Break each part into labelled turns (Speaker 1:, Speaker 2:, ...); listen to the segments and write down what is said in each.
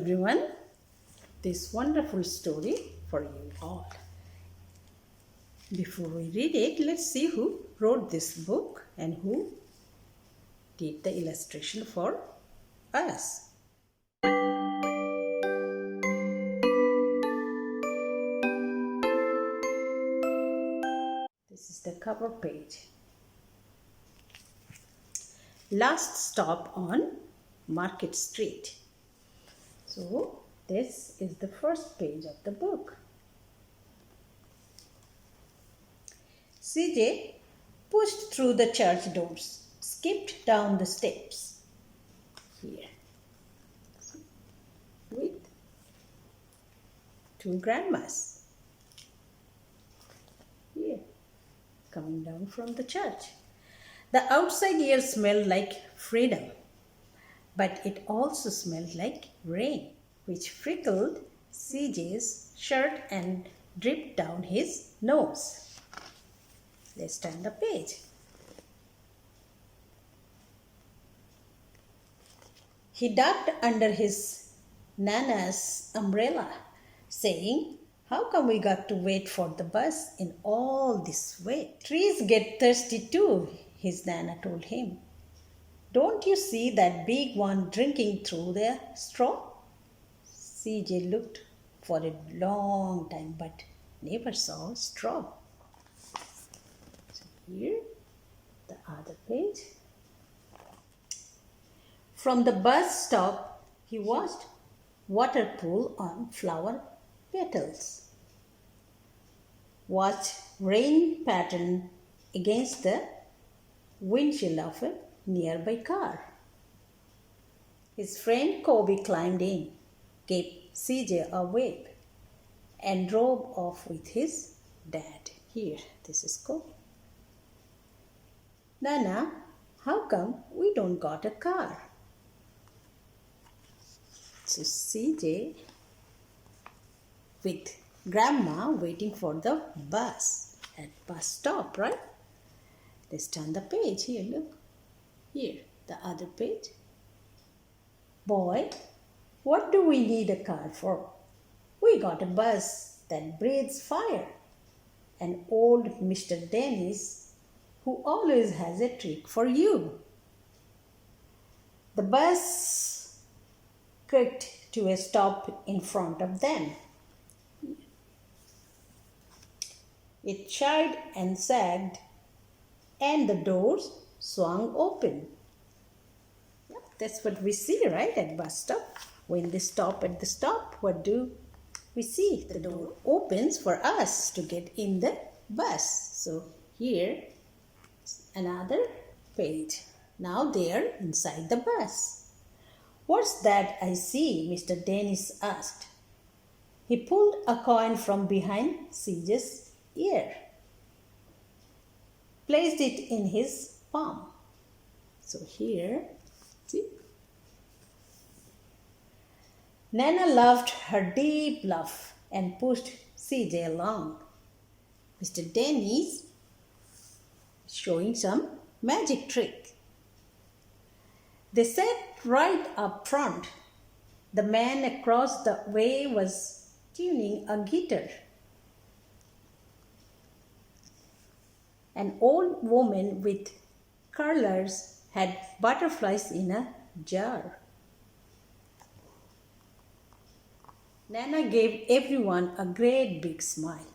Speaker 1: everyone, this wonderful story for you all. Before we read it, let's see who wrote this book and who did the illustration for us. This is the cover page. Last stop on Market Street. So this is the first page of the book. CJ pushed through the church doors, skipped down the steps here with two grandmas here coming down from the church. The outside air smelled like freedom, but it also smelled like rain, which freckled CJ's shirt and dripped down his nose. Let's turn the page. He ducked under his Nana's umbrella, saying, "How come we got to wait for the bus in all this wet? Trees get thirsty too," his Nana told him. "Don't you see that big one drinking through the straw?" CJ looked for a long time but never saw a straw. So here, the other page. From the bus stop, he watched water pool on flower petals. Watched rain pattern against the windshield of a nearby car. His friend Kobe climbed in, gave CJ a wave, and drove off with his dad. Here, this is Kobe. "Nana, how come we don't got a car?" So CJ with grandma waiting for the bus at bus stop, right? Let's turn the page here, look. Here, the other page. "Boy, what do we need a car for? We got a bus that breathes fire. And old Mr. Dennis, who always has a trick for you." The bus creaked to a stop in front of them. It shied and sagged, and the doors swung open. Yep, that's what we see, right, at bus stop. When they stop at the stop, what do we see? The door opens for us to get in the bus. So here, another page. Now they are inside the bus. "What's that I see?" Mr. Dennis asked. He pulled a coin from behind CJ's ear, placed it in his palm. So here, see? Nana laughed her deep laugh and pushed CJ along. Mr. Dennis showing some magic trick. They sat right up front. The man across the way was tuning a guitar. An old woman with curlers had butterflies in a jar. Nana gave everyone a great big smile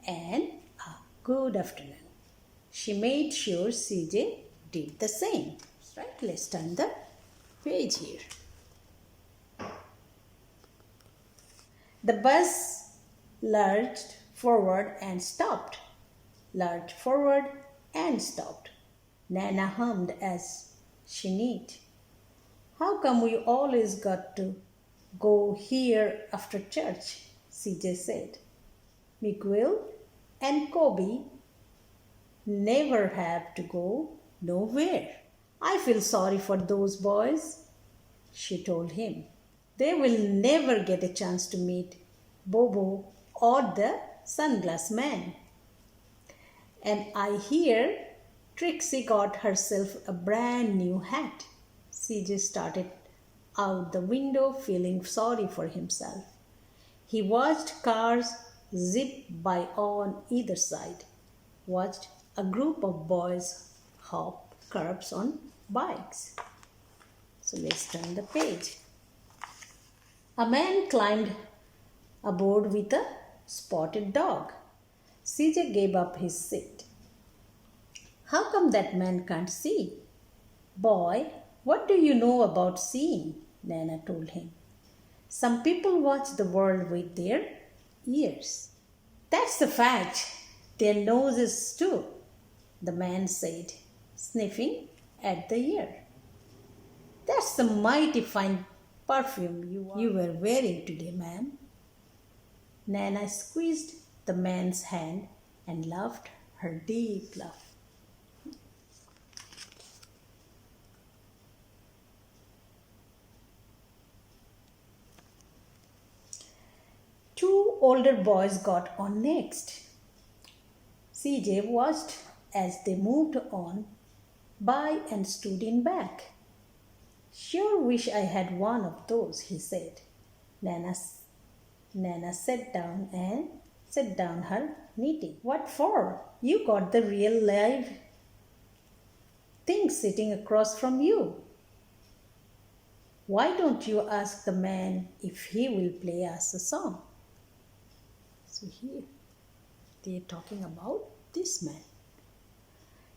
Speaker 1: and a good afternoon. She made sure CJ did the same. Right, let's turn the page here. The bus lurched forward and stopped. Lurched forward and stopped. Nana hummed as she knit. "How come we always got to go here after church?" CJ said. "Miguel and Kobe never have to go nowhere. I feel sorry for those boys," she told him. "They will never get a chance to meet Bobo or the sunglass man. And I hear Trixie got herself a brand new hat." CJ started out the window, feeling sorry for himself. He watched cars zip by on either side, watched a group of boys hop curbs on bikes. So let's turn the page. A man climbed aboard with a spotted dog. CJ gave up his seat. How come that man can't see? Boy, what do you know about seeing? Nana told him. Some people watch the world with their ears. That's the fact. Their noses too, the man said, sniffing at the ear. That's the mighty fine perfume you were wearing today, ma'am. Nana squeezed the man's hand and laughed her deep laugh. Two older boys got on next. CJ watched as they moved on by and stood in back. Sure wish I had one of those, he said. Nana sat down her knitting. What for? You got the real live thing sitting across from you. Why don't you ask the man if he will play us a song? So here they are talking about this man.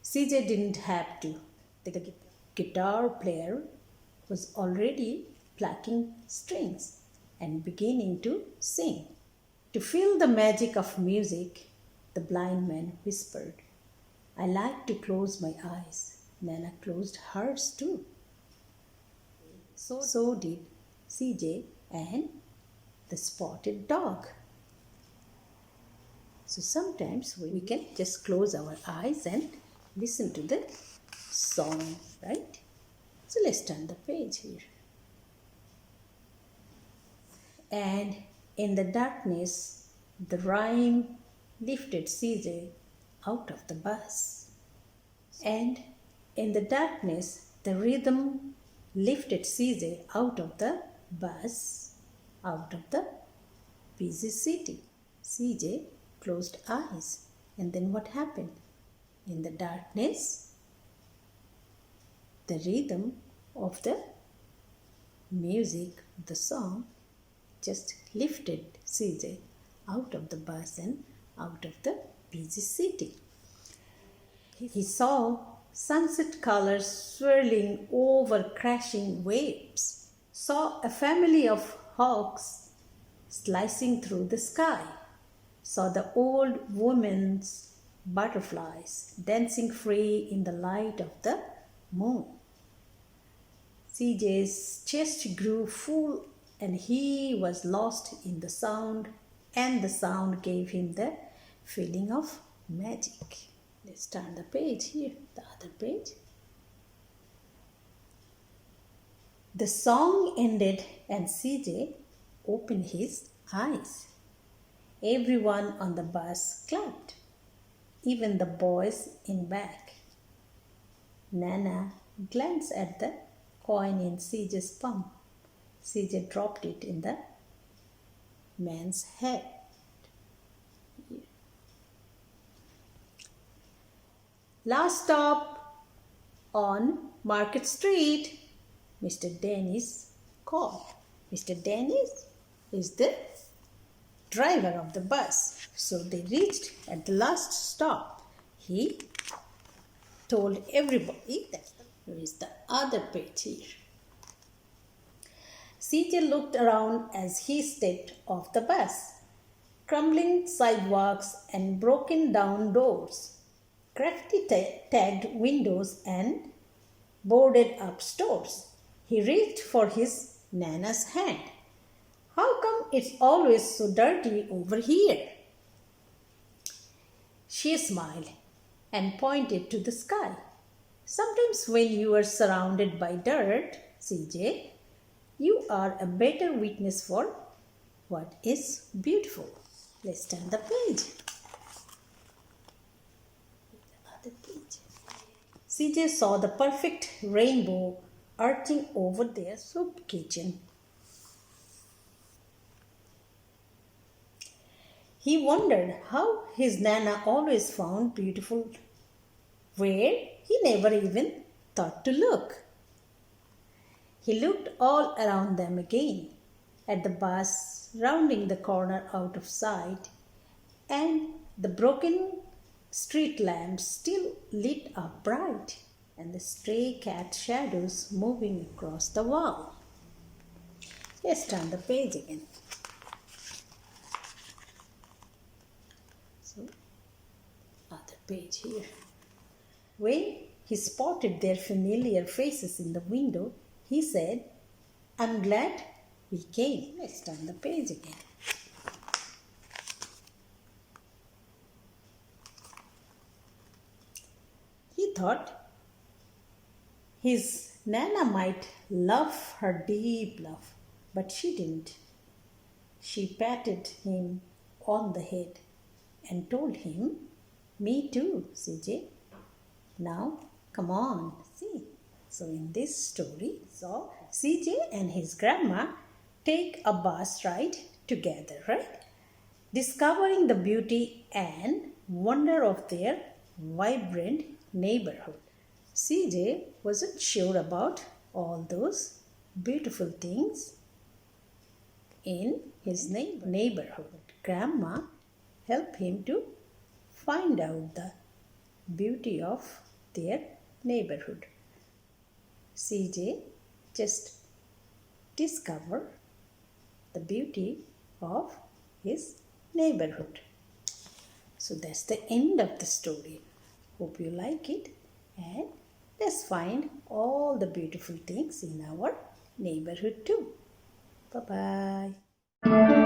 Speaker 1: CJ didn't have to. The guitar player was already plucking strings and beginning to sing. To feel the magic of music, the blind man whispered, I like to close my eyes. Nana closed hers too. So did CJ and the spotted dog. So sometimes we can just close our eyes and listen to the song, right? So let's turn the page here. And in the darkness, the rhyme lifted CJ out of the bus. And in the darkness, the rhythm lifted CJ out of the bus, out of the busy city. CJ closed eyes. And then what happened? In the darkness, the rhythm of the music, the song, just lifted CJ out of the bus and out of the busy city. He saw sunset colors swirling over crashing waves, saw a family of hawks slicing through the sky, saw the old woman's butterflies dancing free in the light of the moon. CJ's chest grew full and he was lost in the sound, and the sound gave him the feeling of magic. Let's turn the page here, the other page. The song ended and CJ opened his eyes. Everyone on the bus clapped, even the boys in back. Nana glanced at the coin in CJ's palm. CJ dropped it in the man's head. Last stop on Market Street, Mr. Dennis called. Mr. Dennis is the driver of the bus. So they reached at the last stop. He told everybody that there is the other page here. CJ looked around as he stepped off the bus. Crumbling sidewalks and broken down doors, graffiti tagged windows and boarded up stores. He reached for his Nana's hand. How come it's always so dirty over here? She smiled and pointed to the sky. Sometimes when you are surrounded by dirt, CJ, you are a better witness for what is beautiful. Let's turn the page. The other page. CJ saw the perfect rainbow arching over their soup kitchen. He wondered how his Nana always found beautiful where he never even thought to look. He looked all around them again, at the bus rounding the corner out of sight, and the broken street lamps still lit up bright, and the stray cat shadows moving across the wall. Let's turn the page again. So, other page here. When he spotted their familiar faces in the window, he said, "I'm glad we came." Let's turn the page again. He thought his Nana might love her deep love, but she didn't. She patted him on the head and told him, "Me too, CJ. Now, come on, see." So in this story, so CJ and his grandma take a bus ride together, right? Discovering the beauty and wonder of their vibrant neighborhood. CJ wasn't sure about all those beautiful things in his neighborhood. Grandma helped him to find out the beauty of their neighborhood. CJ just discovered the beauty of his neighborhood. So that's the end of the story. Hope you like it, and let's find all the beautiful things in our neighborhood too. Bye bye.